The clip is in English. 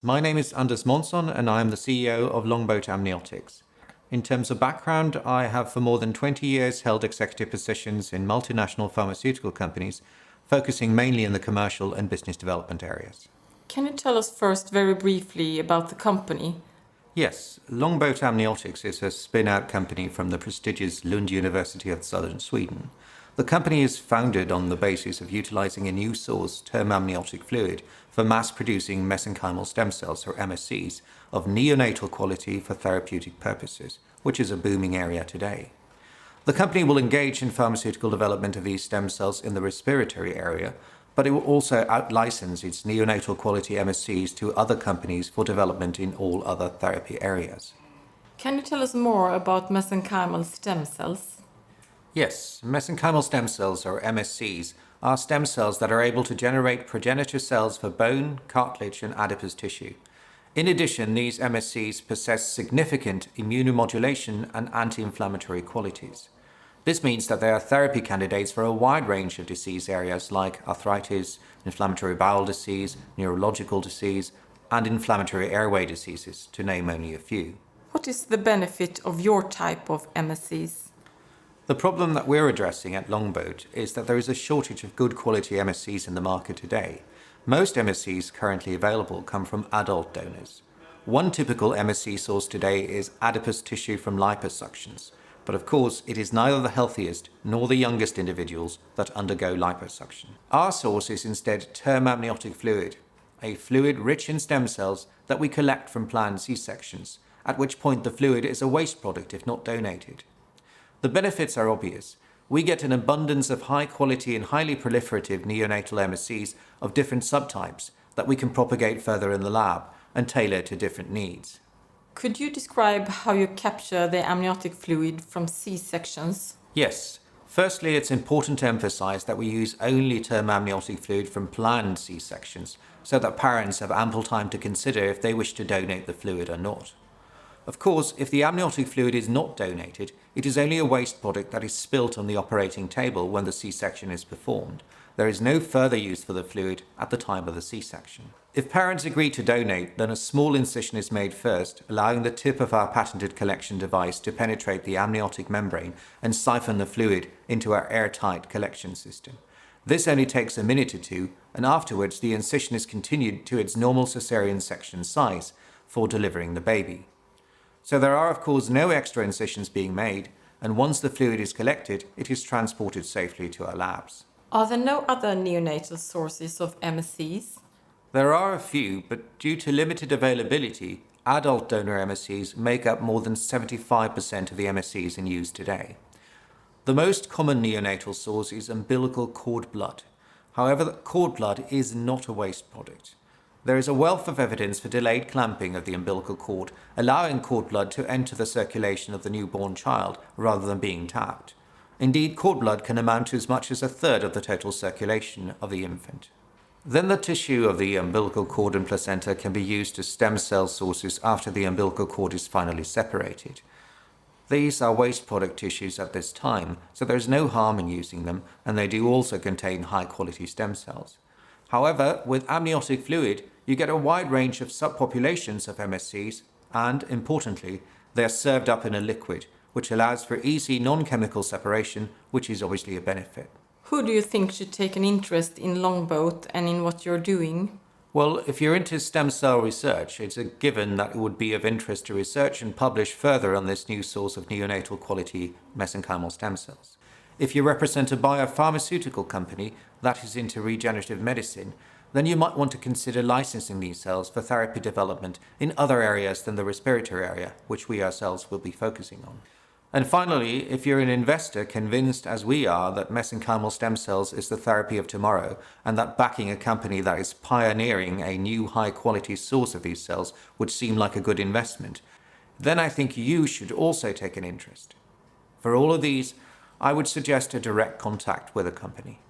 My name is Anders Månsson and I am the CEO of Longboat Amniotics. In terms of background, I have for more than 20 years held executive positions in multinational pharmaceutical companies, focusing mainly in the commercial and business development areas. Can you tell us first very briefly about the company? Yes, Longboat Amniotics is a spin-out company from the prestigious Lund University of Southern Sweden. The company is founded on the basis of utilising a new source, term amniotic fluid, for mass-producing mesenchymal stem cells, or MSCs, of neonatal quality for therapeutic purposes, which is a booming area today. The company will engage in pharmaceutical development of these stem cells in the respiratory area, but it will also out-license its neonatal quality MSCs to other companies for development in all other therapy areas. Can you tell us more about mesenchymal stem cells? Yes, mesenchymal stem cells, or MSCs, are stem cells that are able to generate progenitor cells for bone, cartilage and adipose tissue. In addition, these MSCs possess significant immunomodulation and anti-inflammatory qualities. This means that they are therapy candidates for a wide range of disease areas like arthritis, inflammatory bowel disease, neurological disease, and inflammatory airway diseases, to name only a few. What is the benefit of your type of MSCs? The problem that we're addressing at Longboat is that there is a shortage of good quality MSCs in the market today. Most MSCs currently available come from adult donors. One typical MSC source today is adipose tissue from liposuctions, but of course it is neither the healthiest nor the youngest individuals that undergo liposuction. Our source is instead term amniotic fluid, a fluid rich in stem cells that we collect from planned C-sections, at which point the fluid is a waste product if not donated. The benefits are obvious. We get an abundance of high quality and highly proliferative neonatal MSCs of different subtypes that we can propagate further in the lab and tailor to different needs. Could you describe how you capture the amniotic fluid from C-sections? Yes. Firstly, it's important to emphasise that we use only term amniotic fluid from planned C-sections so that parents have ample time to consider if they wish to donate the fluid or not. Of course, if the amniotic fluid is not donated, it is only a waste product that is spilt on the operating table when the C-section is performed. There is no further use for the fluid at the time of the C-section. If parents agree to donate, then a small incision is made first, allowing the tip of our patented collection device to penetrate the amniotic membrane and siphon the fluid into our airtight collection system. This only takes a minute or two, and afterwards the incision is continued to its normal cesarean section size for delivering the baby. So there are of course no extra incisions being made, and once the fluid is collected, it is transported safely to our labs. Are there no other neonatal sources of MSCs? There are a few, but due to limited availability, adult donor MSCs make up more than 75% of the MSCs in use today. The most common neonatal source is umbilical cord blood. However, cord blood is not a waste product. There is a wealth of evidence for delayed clamping of the umbilical cord, allowing cord blood to enter the circulation of the newborn child rather than being tapped. Indeed, cord blood can amount to as much as a third of the total circulation of the infant. Then the tissue of the umbilical cord and placenta can be used as stem cell sources after the umbilical cord is finally separated. These are waste product tissues at this time, so there is no harm in using them, and they do also contain high-quality stem cells. However, with amniotic fluid, you get a wide range of subpopulations of MSCs, and, importantly, they are served up in a liquid, which allows for easy non-chemical separation, which is obviously a benefit. Who do you think should take an interest in Longboat and in what you're doing? Well, if you're into stem cell research, it's a given that it would be of interest to research and publish further on this new source of neonatal quality mesenchymal stem cells. If you represent a biopharmaceutical company that is into regenerative medicine, then you might want to consider licensing these cells for therapy development in other areas than the respiratory area, which we ourselves will be focusing on. And finally, if you're an investor convinced, as we are, that mesenchymal stem cells is the therapy of tomorrow, and that backing a company that is pioneering a new high-quality source of these cells would seem like a good investment, then I think you should also take an interest. For all of these, I would suggest a direct contact with a company.